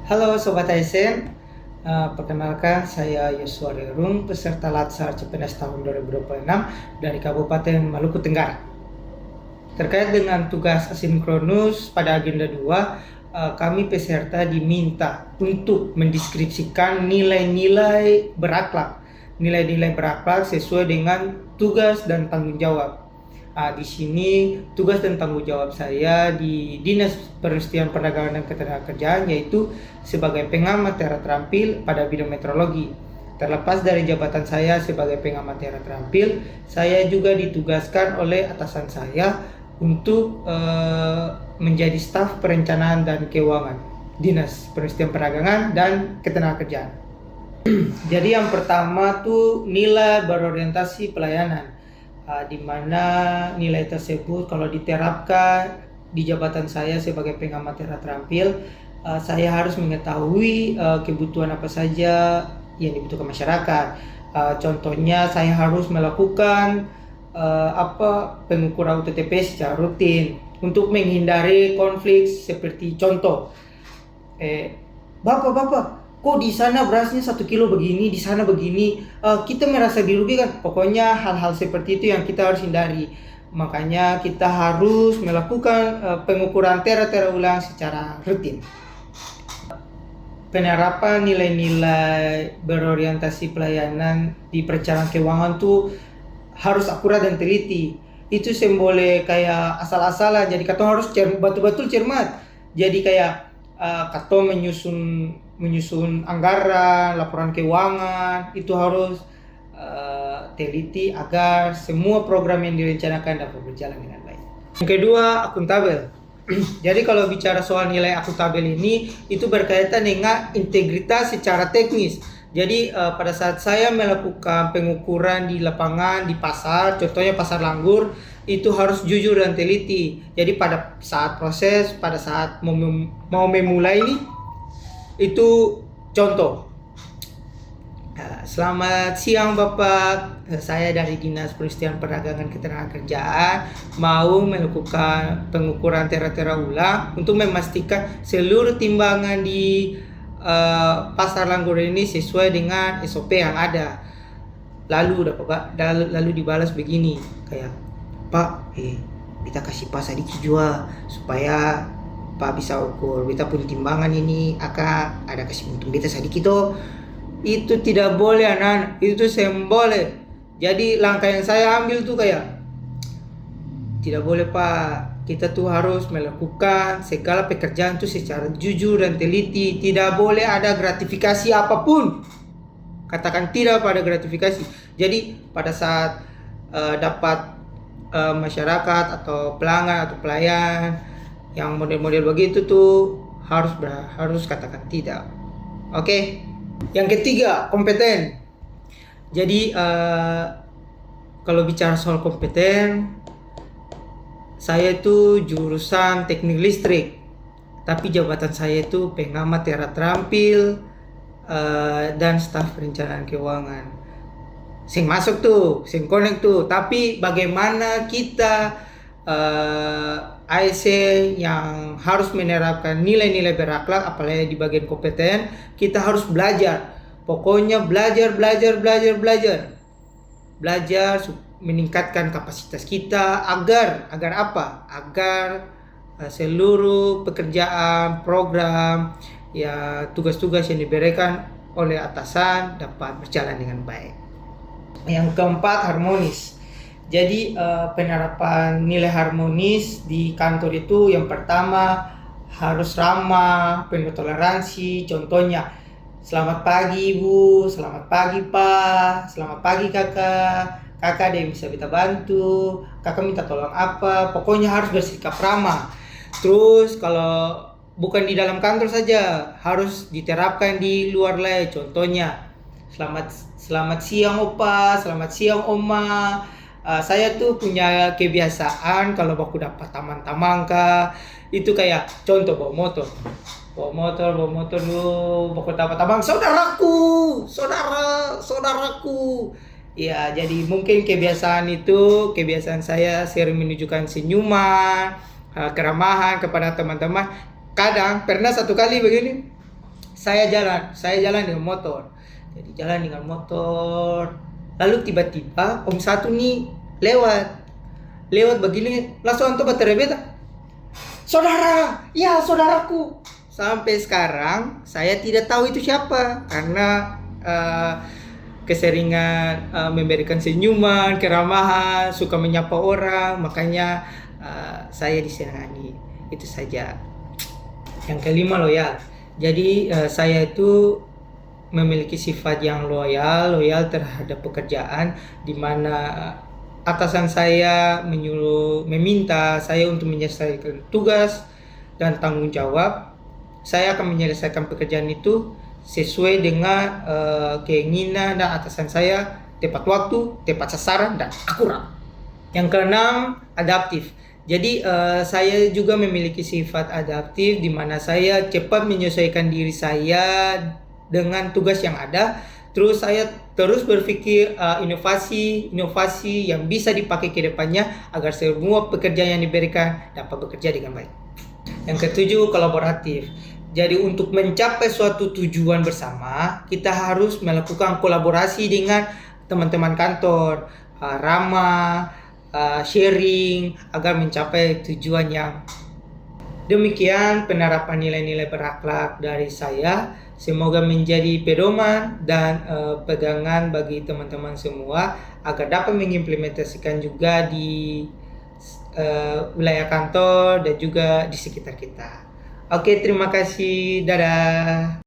Halo Sobat ASN, perkenalkan saya Yosua Rerung, peserta Latsar CPNS tahun 2026 dari Kabupaten Maluku Tenggara. Terkait dengan tugas asinkronus pada agenda 2, kami peserta diminta untuk mendeskripsikan nilai-nilai berakhlak sesuai dengan tugas dan tanggung jawab. Di sini tugas dan tanggung jawab saya di Dinas Perindustrian Perdagangan dan Ketenagakerjaan yaitu sebagai pengamat daerah terampil pada bidang meteorologi. Terlepas dari jabatan saya sebagai pengamat daerah terampil, saya juga ditugaskan oleh atasan saya untuk menjadi staf perencanaan dan keuangan Dinas Perindustrian Perdagangan dan Ketenagakerjaan. Jadi yang pertama tuh nilai berorientasi pelayanan. Di mana nilai tersebut kalau diterapkan di jabatan saya sebagai pengamat daerah terampil, saya harus mengetahui kebutuhan apa saja yang dibutuhkan masyarakat. Contohnya saya harus melakukan pengukuran UTTP secara rutin untuk menghindari konflik seperti contoh, Bapak, kok di sana berasnya 1 kilo begini, di sana begini, kita merasa dirugikan. Pokoknya hal-hal seperti itu yang kita harus hindari. Makanya kita harus melakukan pengukuran tera-tera ulang secara rutin. Penerapan nilai-nilai berorientasi pelayanan di perencanaan keuangan tuh harus akurat dan teliti. Itu boleh kayak asal-asalan. Jadi kita harus betul-betul cermat. Jadi kayak kita menyusun anggaran, laporan keuangan, itu harus teliti agar semua program yang direncanakan dapat berjalan dengan baik. Yang kedua, akuntabel. Jadi kalau bicara soal nilai akuntabel ini, itu berkaitan dengan integritas secara teknis. Jadi pada saat saya melakukan pengukuran di lapangan, di pasar, contohnya pasar Langgur, itu harus jujur dan teliti. Jadi pada saat mau memulai ini, itu contoh. Selamat siang Bapak, saya dari Dinas Perindustrian Perdagangan Ketenagakerjaan mau melakukan pengukuran tera-tera ulang untuk memastikan seluruh timbangan di pasar Langgur ini sesuai dengan SOP yang ada. Lalu dibalas begini, kayak Pak, kita kasih pas sedikit juga supaya Pak bisa ukur. Kita punya timbangan ini akan ada kasih untung kita sedikit toh. Itu tidak boleh anak-anak, itu boleh. Jadi langkah yang saya ambil tuh kayak tidak boleh Pak. Kita tuh harus melakukan segala pekerjaan tuh secara jujur dan teliti. Tidak boleh ada gratifikasi apapun. Katakan tidak pada gratifikasi. Jadi pada saat dapat masyarakat atau pelanggan atau pelayan yang model-model begitu tuh harus katakan tidak. Oke. Yang ketiga, kompeten. Jadi kalau bicara soal kompeten, saya itu jurusan teknik listrik, tapi jabatan saya itu pengamat daerah terampil dan staf perencanaan keuangan. Sing masuk tuh, sing connect tuh. Tapi bagaimana kita ASN yang harus menerapkan nilai-nilai berakhlak, apalagi di bagian kompeten, kita harus belajar. Pokoknya belajar, meningkatkan kapasitas kita agar apa? Agar seluruh pekerjaan, program, ya tugas-tugas yang diberikan oleh atasan dapat berjalan dengan baik. Yang keempat, harmonis. Jadi penerapan nilai harmonis di kantor itu yang pertama harus ramah, penuh toleransi. Contohnya, selamat pagi Ibu, selamat pagi Pak, selamat pagi Kakak ada yang bisa kita bantu, Kakak minta tolong apa. Pokoknya harus bersikap ramah. Terus kalau bukan di dalam kantor saja, harus diterapkan di luar lagi. Contohnya, selamat siang Opa, selamat siang Oma. Saya tuh punya kebiasaan kalau aku dapat taman-taman itu kayak contoh bawa motor lu baku taman-taman saudaraku. Ya, jadi mungkin kebiasaan saya sering menunjukkan senyuman, keramahan kepada teman-teman. Kadang pernah satu kali begini, Saya jalan dengan motor. Jadi jalan dengan motor, lalu tiba-tiba om satu nih lewat begini, langsung antum beta, saudara, ya saudaraku. Sampai sekarang saya tidak tahu itu siapa karena keseringan memberikan senyuman, keramahan, suka menyapa orang, makanya saya disegani. Itu saja. Yang kelima, loyal. Jadi saya itu memiliki sifat yang loyal terhadap pekerjaan, di mana atasan saya meminta saya untuk menyelesaikan tugas dan tanggung jawab. Saya akan menyelesaikan pekerjaan itu sesuai dengan keinginan dan atasan saya, tepat waktu, tepat sasaran, dan akurat. Yang keenam, adaptif. Jadi saya juga memiliki sifat adaptif, di mana saya cepat menyesuaikan diri saya dengan tugas yang ada. Terus saya terus berpikir inovasi yang bisa dipakai ke depannya agar semua pekerjaan yang diberikan dapat bekerja dengan baik. Yang ketujuh, kolaboratif. Jadi untuk mencapai suatu tujuan bersama, kita harus melakukan kolaborasi dengan teman-teman kantor, ramah, sharing agar mencapai tujuan yang. Demikian penerapan nilai-nilai berakhlak dari saya. Semoga menjadi pedoman dan pegangan bagi teman-teman semua agar dapat mengimplementasikan juga di wilayah kantor dan juga di sekitar kita. Oke, terima kasih. Dadah.